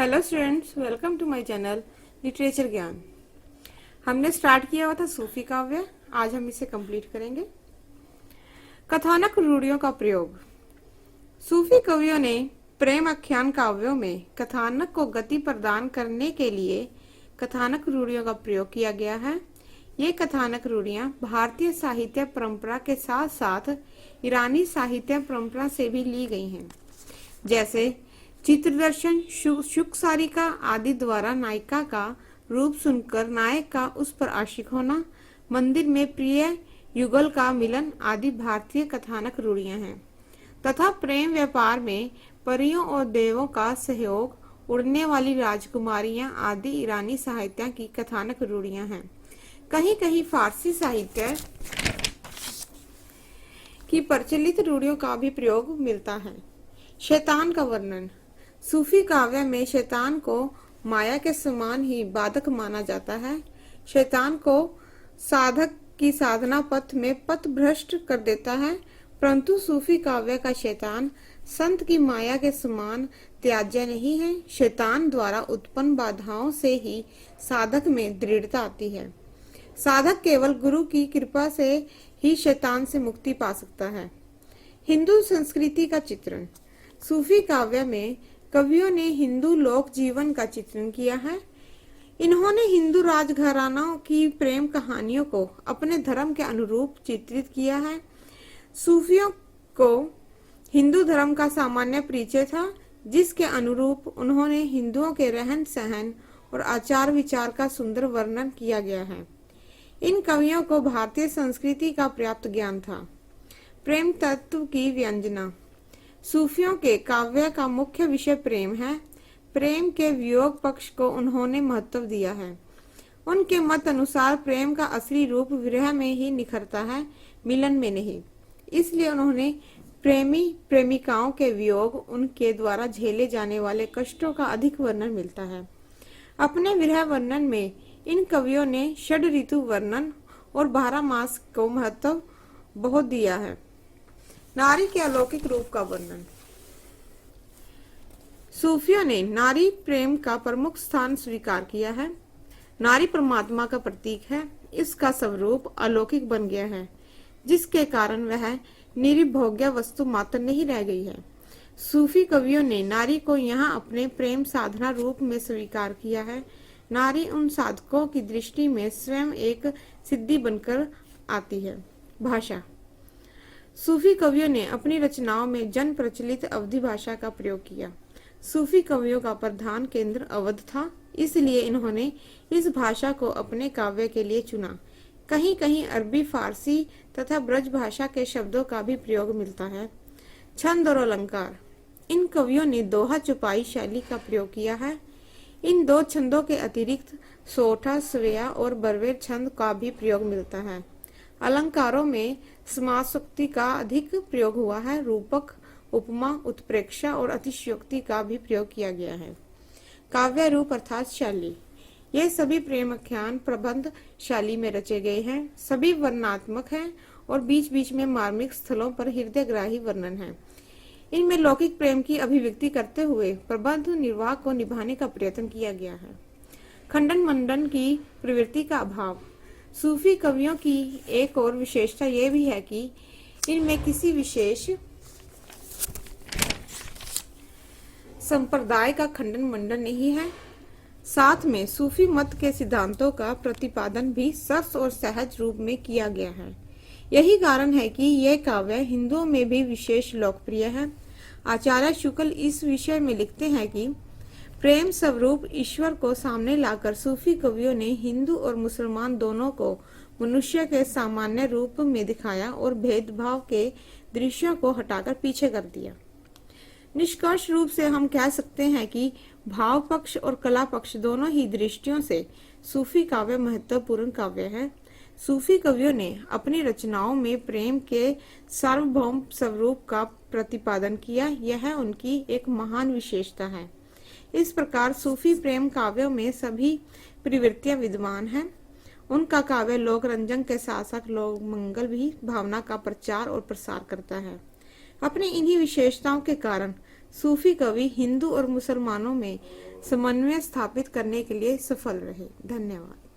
Hello students, welcome to my channel literature Gyan. हमने start किया हुआ था सूफी काव्य। आज हम इसे कंप्लीट करेंगे। कथानक रूढ़ियों का प्रयोग। सूफी कवियों ने प्रेम आख्यान काव्यों में कथानक को गति प्रदान करने के लिए कथानक रूढ़ियों का प्रयोग किया गया है। ये कथानक रूढ़ियां भारतीय साहित्य परंपरा के साथ साथ ईरानी साहित्य परंपरा से भी ली गई हैं। जैसे चित्रदर्शन, शुक सारिका आदि द्वारा नायिका का रूप सुनकर नायक का उस पर आशिक होना, मंदिर में प्रिय युगल का मिलन आदि भारतीय कथानक रूढ़ियां हैं। तथा प्रेम व्यापार में परियों और देवों का सहयोग, उड़ने वाली राजकुमारियां आदि ईरानी साहित्य की कथानक रूढ़ियां हैं। कहीं कहीं फारसी साहित्य की प्रचलित रूढ़ियों का भी प्रयोग मिलता है। शैतान का वर्णन। सूफी काव्य में शैतान को माया के समान ही बाधक माना जाता है। शैतान को साधक की साधना पथ में पथ भ्रष्ट कर देता है, परंतु सूफी काव्य का शैतान संत की माया के समान त्याज्य नहीं है। शैतान द्वारा उत्पन्न बाधाओं से ही साधक में दृढ़ता आती है। साधक केवल गुरु की कृपा से ही शैतान से मुक्ति पा सकता है। हिंदू संस्कृति का चित्रण। सूफी काव्य में कवियों ने हिंदू लोक जीवन का चित्रण किया है। इन्होंने हिंदू राजघरानों की प्रेम कहानियों को अपने धर्म के अनुरूप चित्रित किया है। सूफियों को हिंदू धर्म का सामान्य परिचय था, जिसके अनुरूप उन्होंने हिंदुओं के रहन सहन और आचार विचार का सुंदर वर्णन किया गया है। इन कवियों को भारतीय संस्कृति का पर्याप्त ज्ञान था। प्रेम तत्व की व्यंजना। सूफियों के काव्य का मुख्य विषय प्रेम है। प्रेम के वियोग पक्ष को उन्होंने महत्व दिया है। उनके मत अनुसार प्रेम का असली रूप विरह में ही निखरता है, मिलन में नहीं। इसलिए उन्होंने प्रेमी प्रेमिकाओं के वियोग, उनके द्वारा झेले जाने वाले कष्टों का अधिक वर्णन मिलता है। अपने विरह वर्णन में इन कवियों ने षड ऋतु वर्णन और 12 मास को महत्व बहुत दिया है। नारी के अलौकिक रूप का वर्णन। सूफियों ने नारी प्रेम का प्रमुख स्थान स्वीकार किया है। नारी परमात्मा का प्रतीक है। इसका स्वरूप अलौकिक बन गया है, जिसके कारण वह निरीभोग्य वस्तु मात्र नहीं रह गई है। सूफी कवियों ने नारी को यहाँ अपने प्रेम साधना रूप में स्वीकार किया है। नारी उन साधकों की दृष्टि में स्वयं एक सिद्धि बनकर आती है। भाषा। सूफी कवियों ने अपनी रचनाओं में जन प्रचलित अवधी भाषा का प्रयोग किया। सूफी कवियों का प्रधान केंद्र अवध था, इसलिए इन्होंने इस भाषा को अपने काव्य के लिए चुना। कहीं कहीं अरबी, फारसी तथा ब्रज भाषा के शब्दों का भी प्रयोग मिलता है। छंद और अलंकार। इन कवियों ने दोहा चौपाई शैली का प्रयोग किया है। इन दो छंदों के अतिरिक्त सोठा, स्वेया और बरवेर छंद का भी प्रयोग मिलता है। अलंकारों में समासोक्ति का अधिक प्रयोग हुआ है। रूपक, उपमा, उत्प्रेक्षा और अतिशयोक्ति का भी प्रयोग किया गया है। काव्य रूप अर्थात शैली। ये सभी प्रेमाख्यान प्रबंध शैली में रचे गए हैं। सभी वर्णनात्मक हैं और बीच बीच में मार्मिक स्थलों पर हृदयग्राही वर्णन है। इनमें लौकिक प्रेम की अभिव्यक्ति करते हुए प्रबंध निर्वाह को निभाने का प्रयत्न किया गया है। खंडन मंडन की प्रवृत्ति का अभाव। सूफी कवियों की एक और विशेषता यह भी है कि इनमें किसी विशेष संप्रदाय का खंडन मंडन नहीं है। साथ में सूफी मत के सिद्धांतों का प्रतिपादन भी सरस और सहज रूप में किया गया है। यही कारण है कि यह काव्य हिंदुओं में भी विशेष लोकप्रिय है। आचार्य शुक्ल इस विषय में लिखते हैं कि प्रेम स्वरूप ईश्वर को सामने लाकर सूफी कवियों ने हिंदू और मुसलमान दोनों को मनुष्य के सामान्य रूप में दिखाया और भेदभाव के दृश्यों को हटाकर पीछे कर दिया। निष्कर्ष रूप से हम कह सकते हैं कि भाव पक्ष और कला पक्ष दोनों ही दृष्टियों से सूफी काव्य महत्वपूर्ण काव्य है। सूफी कवियों ने अपनी रचनाओं में प्रेम के सार्वभौम स्वरूप का प्रतिपादन किया। यह उनकी एक महान विशेषता है। इस प्रकार सूफी प्रेम काव्यों में सभी प्रवृत्तियां विद्यमान हैं। उनका काव्य लोक रंजन के साथ साथ लोक मंगल भी भावना का प्रचार और प्रसार करता है। अपनी इन्हीं विशेषताओं के कारण सूफी कवि हिंदू और मुसलमानों में समन्वय स्थापित करने के लिए सफल रहे। धन्यवाद।